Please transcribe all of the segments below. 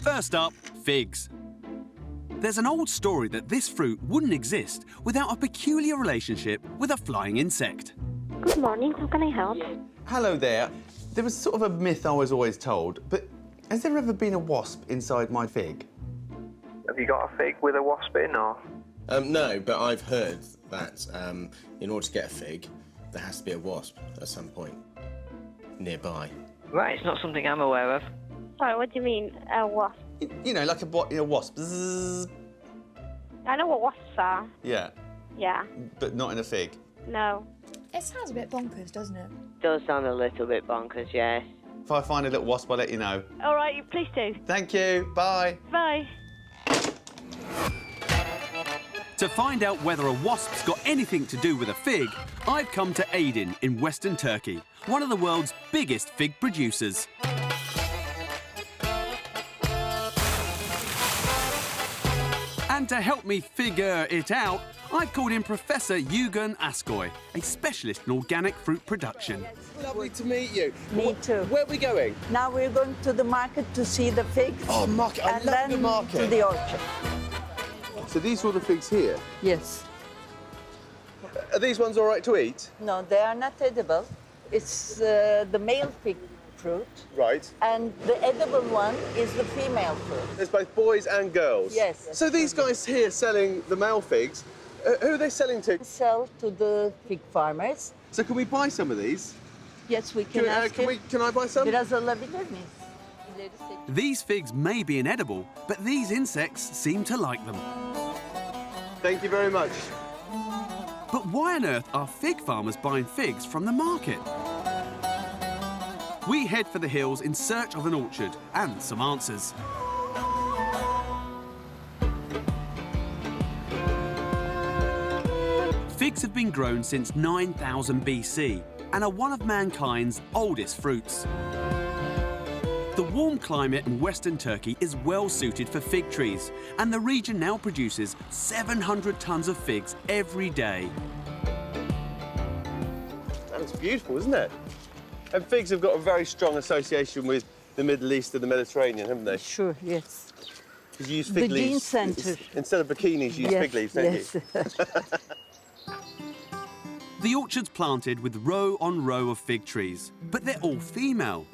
First up, figs. There's an old story that this fruit wouldn't exist without a peculiar relationship with a flying insect. Good morning, how can I help? Hello there. There was sort of a myth I was always told, but has there ever been a wasp inside my fig? Have you got a fig with a wasp in, or...? No, but I've heard that in order to get a fig, there has to be a wasp at some point nearby. Right, it's not something I'm aware of. Sorry, what do you mean, a wasp? You know, like a wasp. Bzzz. I know what wasps are. Yeah, Yeah. but not in a fig. No. It sounds a bit bonkers, doesn't it? Does sound a little bit bonkers, yes. If I find a little wasp, I'll let you know. All right, please do. Thank you. Bye. Bye. To find out whether a wasp's got anything to do with a fig, I've come to Aydin in Western Turkey, one of the world's biggest fig producers. And to help me figure it out, I've called in Professor Yugen Askoy, a specialist in organic fruit production. Lovely to meet you. Me too. Where are we going? Now we're going to the market to see the figs. Oh, market. I and love then the market. to the orchard. So these are all the figs here? Yes. Are these ones all right to eat? No, they are not edible. It's the male fig fruit. Right. And the edible one is the female fruit. There's both boys and girls? Yes. So these guys here selling the male figs, who are they selling to? Sell to the fig farmers. So can we buy some of these? Yes, we can ask him. Can I buy some? Biraz alabilir miyiz? These figs may be inedible, but these insects seem to like them. Thank you very much. But why on earth are fig farmers buying figs from the market? We head for the hills in search of an orchard and some answers. Figs have been grown since 9000 BC and are one of mankind's oldest fruits. The warm climate in Western Turkey is well suited for fig trees, and the region now produces 700 tons of figs every day. That looks beautiful, isn't it? And figs have got a very strong association with the Middle East and the Mediterranean, haven't they? Sure, yes. Because you use fig The leaves. gene centre. Instead of bikinis, you use fig leaves, don't yes. you? The orchard's planted with row on row of fig trees, but they're all female.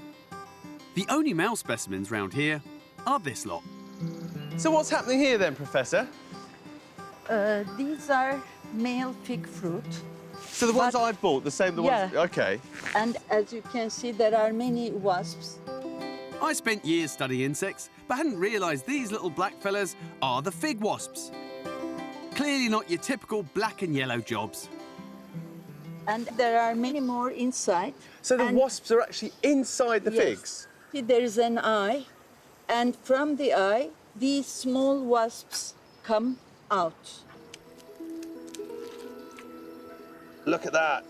The only male specimens round here are this lot. So what's happening here then, Professor? These are male fig fruit. So the ones I've bought, the same ones... Yeah. OK. And as you can see, there are many wasps. I spent years studying insects, but hadn't realised these little black fellas are the fig wasps. Clearly not your typical black and yellow jobs. And there are many more inside. So the And- wasps are actually inside the Yes. figs? See, there is an eye, and from the eye, these small wasps come out. Look at that.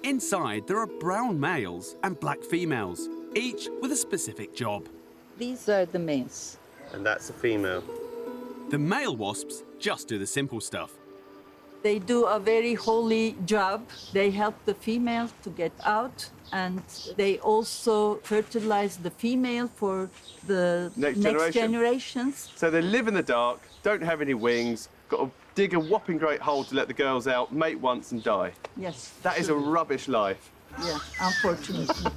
Inside, there are brown males and black females, each with a specific job. These are the males. And that's the female. The male wasps just do the simple stuff. They do a very holy job. They help the female to get out, and they also fertilize the female for the Next next generation. generations. So they live in the dark, don't have any wings, got to dig a whopping great hole to let the girls out, mate once and die. Yes. That is a rubbish life. Yeah, unfortunately.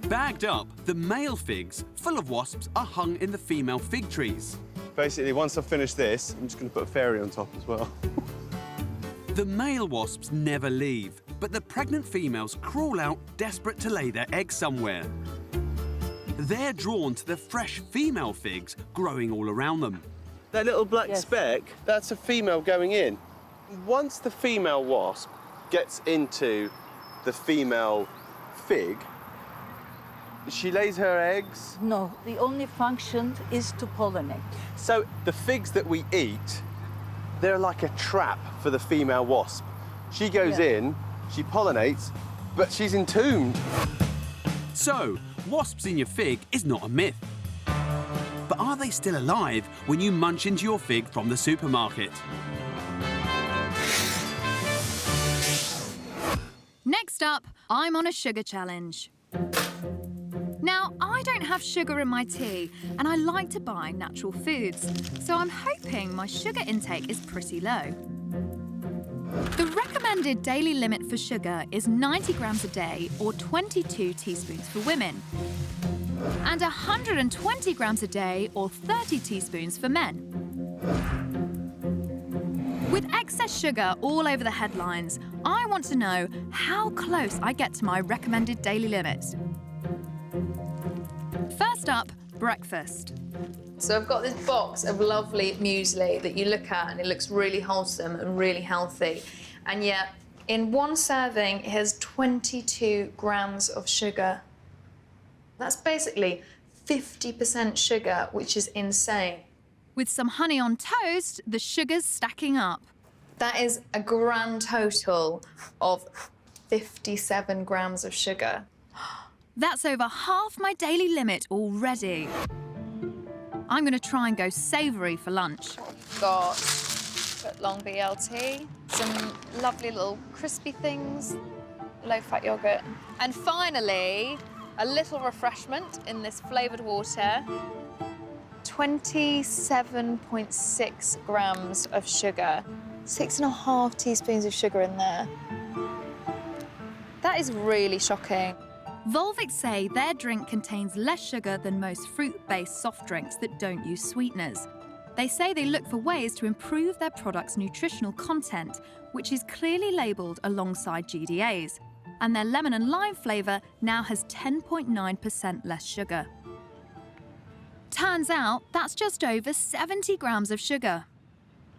Bagged up, the male figs, full of wasps, are hung in the female fig trees. Basically, once I've finished this, I'm just going to put a fairy on top as well. The male wasps never leave, but the pregnant females crawl out desperate to lay their eggs somewhere. They're drawn to the fresh female figs growing all around them. That little black Yes. speck, that's a female going in. Once the female wasp gets into the female fig, she lays her eggs. No, the only function is to pollinate. So the figs that we eat, they're like a trap for the female wasp. She goes Yeah. in, she pollinates, but she's entombed. So, wasps in your fig is not a myth. But are they still alive when you munch into your fig from the supermarket? Next up, I'm on a sugar challenge. Now, I don't have sugar in my tea, and I like to buy natural foods, so I'm hoping my sugar intake is pretty low. The recommended daily limit for sugar is 90 grams a day, or 22 teaspoons for women, and 120 grams a day, or 30 teaspoons for men. With excess sugar all over the headlines, I want to know how close I get to my recommended daily limit. First up, breakfast. So I've got this box of lovely muesli that you look at and it looks really wholesome and really healthy. And yet, in one serving, it has 22 grams of sugar. That's basically 50% sugar, which is insane. With some honey on toast, the sugar's stacking up. That is a grand total of 57 grams of sugar. That's over half my daily limit already. I'm going to try and go savoury for lunch. Got long BLT, some lovely little crispy things, low-fat yogurt, and finally, a little refreshment in this flavoured water. 27.6 grams of sugar. 6.5 teaspoons of sugar in there. That is really shocking. Volvic say their drink contains less sugar than most fruit-based soft drinks that don't use sweeteners. They say they look for ways to improve their product's nutritional content, which is clearly labelled alongside GDAs. And their lemon and lime flavour now has 10.9% less sugar. Turns out that's just over 70 grams of sugar.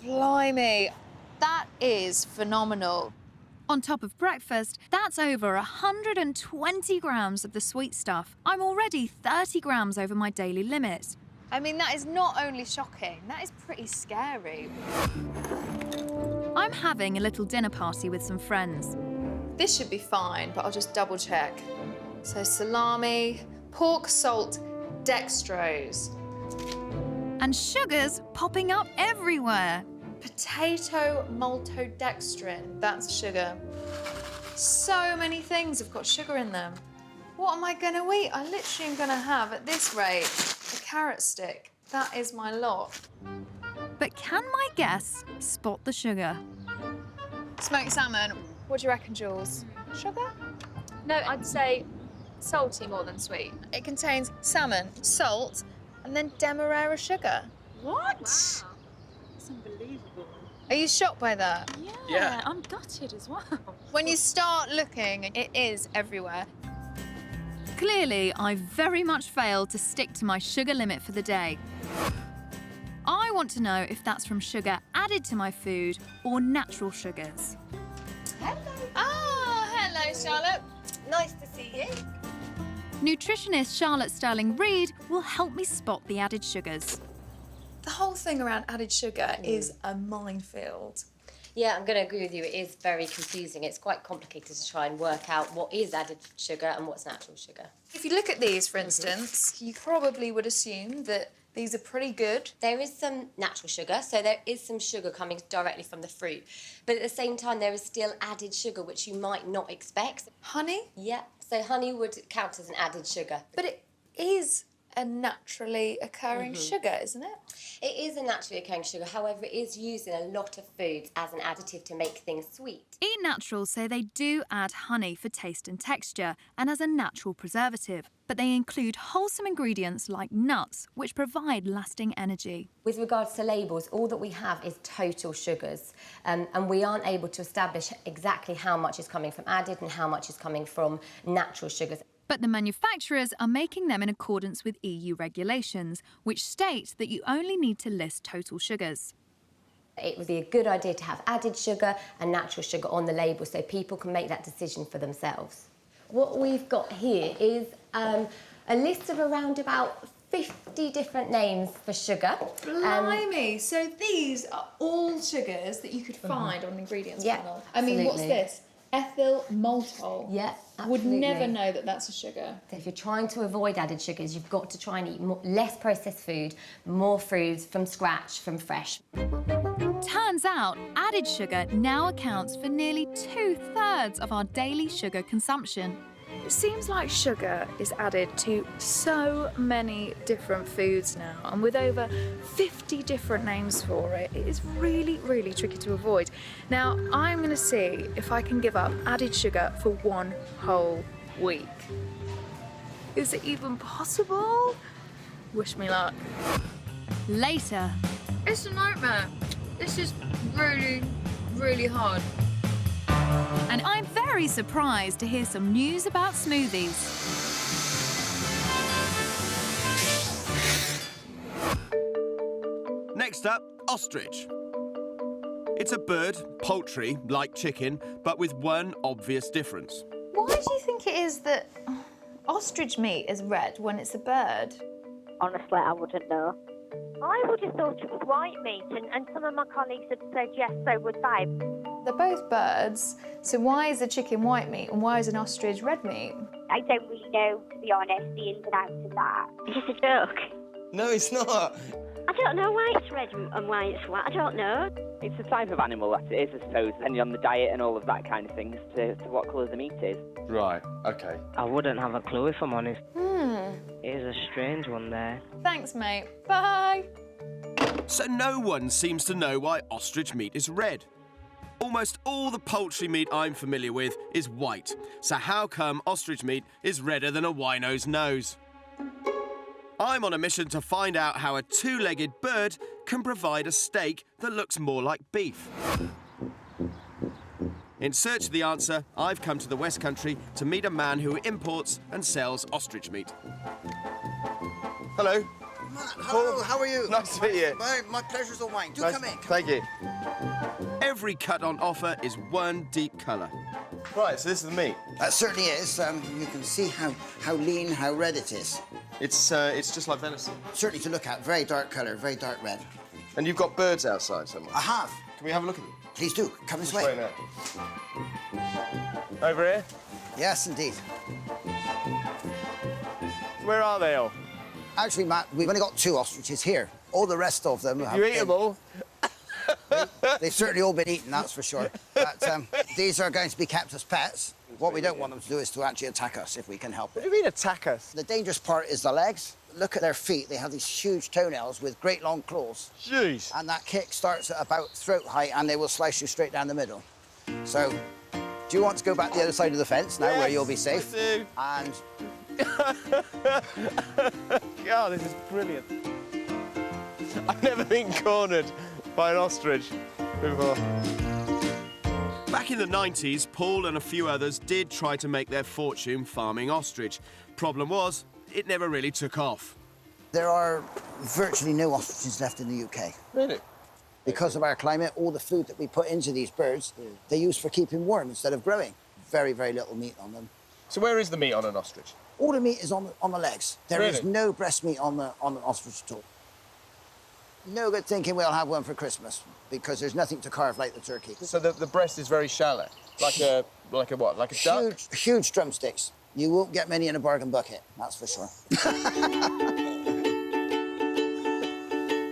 Blimey, that is phenomenal. On top of breakfast, that's over 120 grams of the sweet stuff. I'm already 30 grams over my daily limit. I mean, that is not only shocking, that is pretty scary. I'm having a little dinner party with some friends. This should be fine, but I'll just double check. So salami, pork, salt, dextrose. And sugars popping up everywhere. Potato maltodextrin, that's sugar. So many things have got sugar in them. What am I gonna eat? I literally am gonna have, at this rate, a carrot stick. That is my lot. But can my guests spot the sugar? Smoked salmon, what do you reckon, Jules? Sugar? No, I'd say salty more than sweet. It contains salmon, salt, and then demerara sugar. What? Wow. That's unbelievable. Are you shocked by that? Yeah, I'm gutted as well. When you start looking, it is everywhere. Clearly, I very much failed to stick to my sugar limit for the day. I want to know if that's from sugar added to my food or natural sugars. Hello. Oh, hello, Charlotte. Nice to see you. Nutritionist Charlotte Sterling-Reid will help me spot the added sugars. The whole thing around added sugar is a minefield. Yeah, I'm going to agree with you. It is very confusing. It's quite complicated to try and work out what is added sugar and what's natural sugar. If you look at these, for instance, you probably would assume that these are pretty good. There is some natural sugar, so there is some sugar coming directly from the fruit. But at the same time, there is still added sugar, which you might not expect. Honey? Yeah, so honey would count as an added sugar. But it is a naturally occurring sugar, isn't it? It is a naturally occurring sugar, however, it is used in a lot of foods as an additive to make things sweet. Eat Natural say they do add honey for taste and texture and as a natural preservative, but they include wholesome ingredients like nuts, which provide lasting energy. With regards to labels, all that we have is total sugars, and we aren't able to establish exactly how much is coming from added and how much is coming from natural sugars. But the manufacturers are making them in accordance with EU regulations, which state that you only need to list total sugars. It would be a good idea to have added sugar and natural sugar on the label so people can make that decision for themselves. What we've got here is a list of around about 50 different names for sugar. Blimey! So these are all sugars that you could find on the ingredients panel. I mean, what's absolutely. this? Ethyl maltol. Yeah, Would absolutely. never know that that's a sugar. So if you're trying to avoid added sugars, you've got to try and eat less processed food, more foods from scratch, from fresh. Turns out, added sugar now accounts for nearly 2/3 of our daily sugar consumption. It seems like sugar is added to so many different foods now, and with over 50 different names for it, it is really, really tricky to avoid. Now, I'm going to see if I can give up added sugar for 1 whole week. Is it even possible? Wish me luck. Later. It's a nightmare. This is really, really hard. And I'm very surprised to hear some news about smoothies. Next up, ostrich. It's a bird, poultry, like chicken, but with one obvious difference. Why do you think it is that ostrich meat is red when it's a bird? Honestly, I wouldn't know. I would have thought it was white meat, and some of my colleagues had said yes, so would they. They're both birds, so why is a chicken white meat and why is an ostrich red meat? I don't really know, to be honest, the ins and outs of that. It's just a joke. No, it's not. I don't know why it's red and why it's white. I don't know. It's a type of animal that it is, I suppose, depending on the diet and all of that kind of things, to what colour the meat is. Right, OK. I wouldn't have a clue if I'm honest. It is a strange one there. Thanks, mate. Bye. So no one seems to know why ostrich meat is red. Almost all the poultry meat I'm familiar with is white. So how come ostrich meat is redder than a wino's nose? I'm on a mission to find out how a two-legged bird can provide a steak that looks more like beef. In search of the answer, I've come to the West Country to meet a man who imports and sells ostrich meat. Hello. Hello, how are you? Nice to meet you. My pleasure's all mine. Do Nice. come in. Thank you. Every cut on offer is one deep colour. Right, so this is the meat. That certainly is. You can see how lean, how red it is. It's just like venison. Certainly to look at. Very dark colour, very dark red. And you've got birds outside somewhere. I have. Can we have a look at them? Please do. Come this way. Straight now. Over here? Yes, indeed. Where are they all? Actually, Matt, we've only got 2 ostriches here. All the rest of them have You eat them all? They've certainly all been eaten, that's for sure. But these are going to be kept as pets. What we don't want them to do is to actually attack us, if we can help it. What do you mean attack us? The dangerous part is the legs. Look at their feet. They have these huge toenails with great long claws. Jeez. And that kick starts at about throat height, and they will slice you straight down the middle. So, do you want to go back the other side of the fence now, where you'll be safe? I do. And God, this is brilliant. I've never been cornered by an ostrich before. Back in the 90s, Paul and a few others did try to make their fortune farming ostrich. Problem was, it never really took off. there are virtually no ostriches left in the UK. Really? Because of our climate, all the food that we put into these birds, they use for keeping warm instead of growing. Very, very little meat on them. So where is the meat on an ostrich? All the meat is on the legs. There is Really? no breast meat on an ostrich at all. No good thinking we'll have one for Christmas, because there's nothing to carve like the turkey. So the breast is very shallow, like a what? Like a duck? Huge drumsticks. You won't get many in a bargain bucket, that's for sure.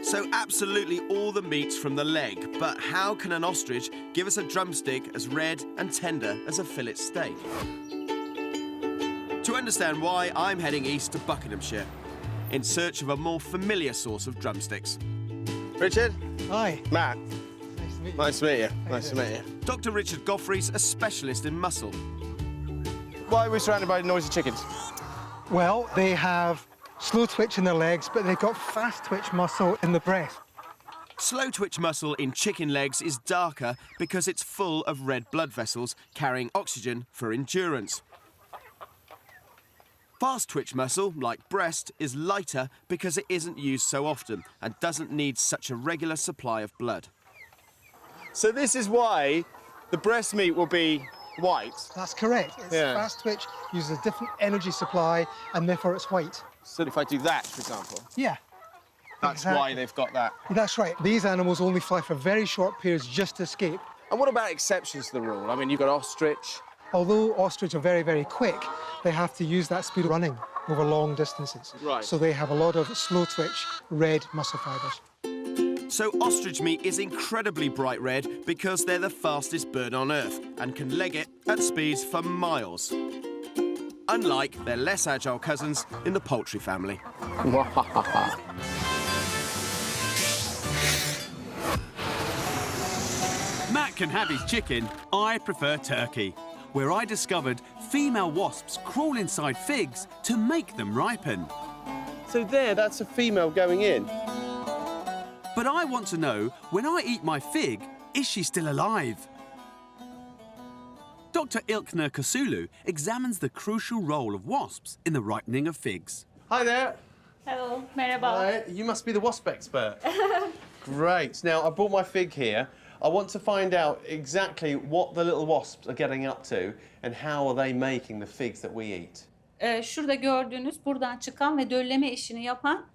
So absolutely all the meat's from the leg, but how can an ostrich give us a drumstick as red and tender as a fillet steak? To understand why, I'm heading east to Buckinghamshire in search of a more familiar source of drumsticks. Richard? Hi. Matt? Nice to meet you. Nice to meet you. Nice to meet you. Dr. Richard Godfrey's a specialist in muscle. Why are we surrounded by noisy chickens? Well, they have slow twitch in their legs, but they've got fast twitch muscle in the breast. Slow twitch muscle in chicken legs is darker because it's full of red blood vessels carrying oxygen for endurance. Fast twitch muscle, like breast, is lighter because it isn't used so often and doesn't need such a regular supply of blood. So this is why the breast meat will be white. That's correct. It's fast twitch, uses a different energy supply, and therefore it's white. So if I do that, for example, Yeah. that's exactly. why they've got that. That's right. These animals only fly for very short periods just to escape. And what about exceptions to the rule? I mean, you've got ostrich. Although ostrich are very, very quick, they have to use that speed running over long distances. Right. So they have a lot of slow twitch, red muscle fibres. So ostrich meat is incredibly bright red because they're the fastest bird on Earth and can leg it at speeds for miles. unlike their less agile cousins in the poultry family. Matt can have his chicken. I prefer turkey, where I discovered female wasps crawl inside figs to make them ripen. So there, that's a female going in. But I want to know, when I eat my fig, is she still alive? Dr. Ilkner Kasulu examines the crucial role of wasps in the ripening of figs. Hi there. Hello, merhaba. Hi, you must be the wasp expert. Great. Now, I brought my fig here. I want to find out exactly what the little wasps are getting up to and how are they making the figs that we eat. Şurada gördüğünüz buradan çıkan ve dölleme işini yapan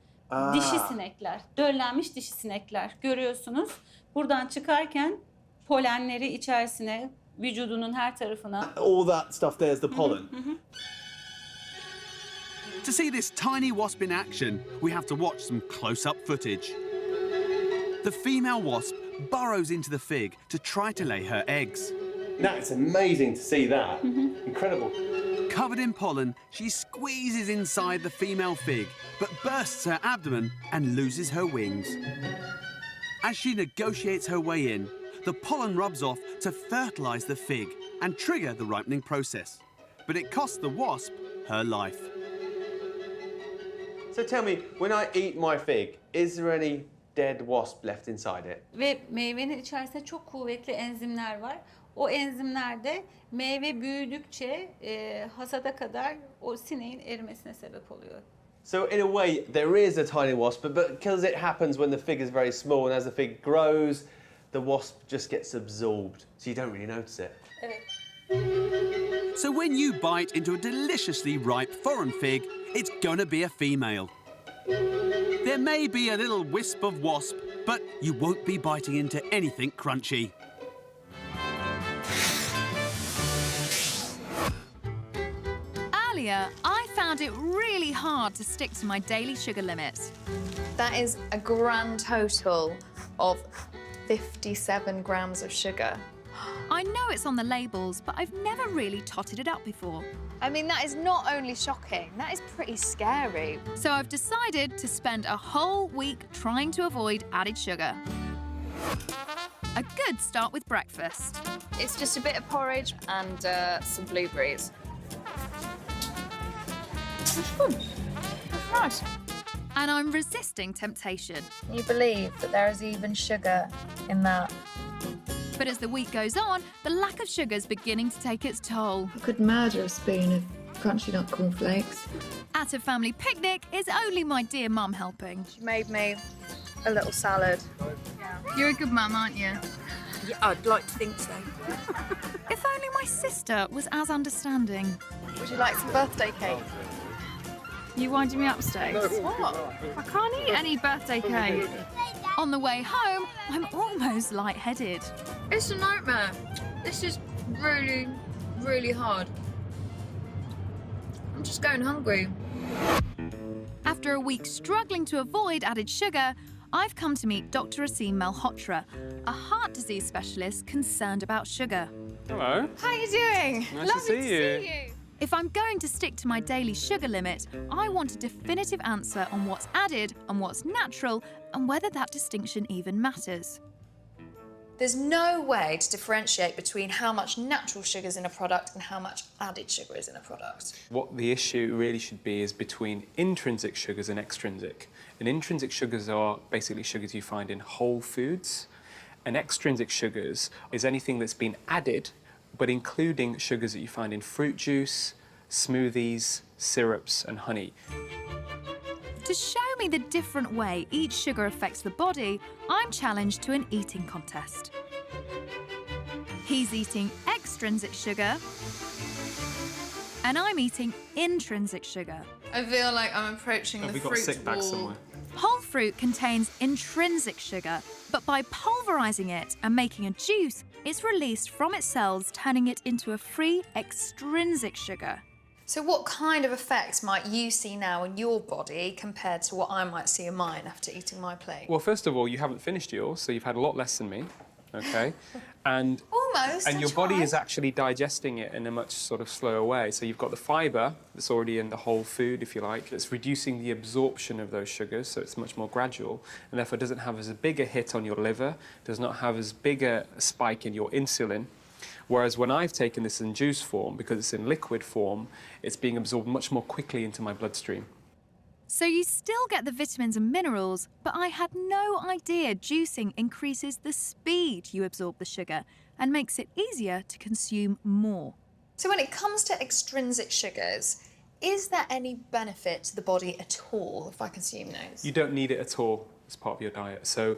dişi sinekler. Döllenmiş dişi sinekler. Görüyorsunuz. Buradan çıkarken polenleri içerisine, vücudunun her tarafına. All that stuff there's the pollen. To see this tiny wasp in action, we have to watch some close-up footage. The female wasp burrows into the fig to try to lay her eggs. That's amazing to see that. Incredible. Covered in pollen, she squeezes inside the female fig, but bursts her abdomen and loses her wings. As she negotiates her way in, the pollen rubs off to fertilise the fig and trigger the ripening process. But it costs the wasp her life. So tell me, when I eat my fig, is there any dead wasp left inside it? Ve meyvenin içerisinde çok kuvvetli enzimler var. O enzimler de meyve büyüdükçe hasada kadar o sineğin erimesine sebep oluyor. So in a way, there is a tiny wasp, but because it happens when the fig is very small and as the fig grows, the wasp just gets absorbed, so you don't really notice it. Evet. So when you bite into a deliciously ripe foreign fig, it's gonna be a female. There may be a little wisp of wasp, but you won't be biting into anything crunchy. Earlier, I found it really hard to stick to my daily sugar limit. That is a grand total of 57 grams of sugar. I know it's on the labels, but I've never really totted it up before. I mean, that is not only shocking, that is pretty scary. So I've decided to spend a whole week trying to avoid added sugar. A good start with breakfast. It's just a bit of porridge and some blueberries. It's good. It's nice. And I'm resisting temptation. Can you believe that there is even sugar in that? But as the week goes on, the lack of sugar is beginning to take its toll. I could murder a spoon of crunchy nut cornflakes. At a family picnic, it's only my dear mum helping. She made me a little salad. You're a good mum, aren't you? Yeah, I'd like to think so. If only my sister was as understanding. Would you like some birthday cake? You winding me up, Stokes? What? I can't eat any birthday cake. On the way home, I'm almost lightheaded. It's a nightmare. This is really, really hard. I'm just going hungry. After a week struggling to avoid added sugar, I've come to meet Dr. Asim Malhotra, a heart disease specialist concerned about sugar. Hello. How are you doing? Nice to see you. If I'm going to stick to my daily sugar limit, I want a definitive answer on what's added and what's natural and whether that distinction even matters. There's no way to differentiate between how much natural sugar is in a product and how much added sugar is in a product. What the issue really should be is between intrinsic sugars and extrinsic. And intrinsic sugars are basically sugars you find in whole foods, and extrinsic sugars is anything that's been added, but including sugars that you find in fruit juice, smoothies, syrups, and honey. To show me the different way each sugar affects the body, I'm challenged to an eating contest. He's eating extrinsic sugar, and I'm eating intrinsic sugar. I feel like I'm approaching Have the we got a fruit sick bag wall. somewhere? Whole fruit contains intrinsic sugar, but by pulverising it and making a juice, it's released from its cells, turning it into a free extrinsic sugar. So what kind of effects might you see now in your body compared to what I might see in mine after eating my plate? Well, first of all, you haven't finished yours, so you've had a lot less than me, okay? And Almost. And I your body tried. is actually digesting it in a much sort of slower way. So you've got the fibre that's already in the whole food, if you like. It's reducing the absorption of those sugars, so it's much more gradual, and therefore doesn't have as big a hit on your liver, does not have as big a spike in your insulin. Whereas when I've taken this in juice form, because it's in liquid form, it's being absorbed much more quickly into my bloodstream. So you still get the vitamins and minerals, but I had no idea juicing increases the speed you absorb the sugar and makes it easier to consume more. So when it comes to extrinsic sugars, is there any benefit to the body at all if I consume those? You don't need it at all as part of your diet. So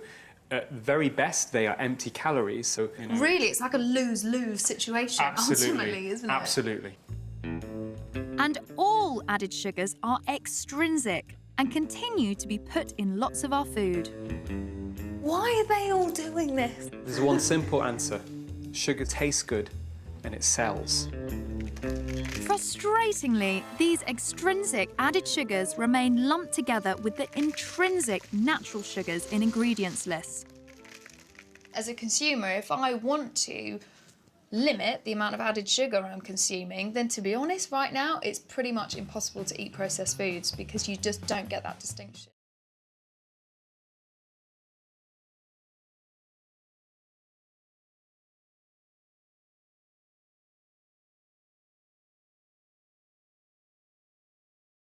at very best, they are empty calories. So, you know, Really, it's like a lose-lose situation, ultimately, isn't it? Absolutely. And all added sugars are extrinsic and continue to be put in lots of our food. Why are they all doing this? There's one simple answer. Sugar tastes good and it sells. Frustratingly, these extrinsic added sugars remain lumped together with the intrinsic natural sugars in ingredients lists. As a consumer, if I want to limit the amount of added sugar I'm consuming, then to be honest, right now, it's pretty much impossible to eat processed foods because you just don't get that distinction.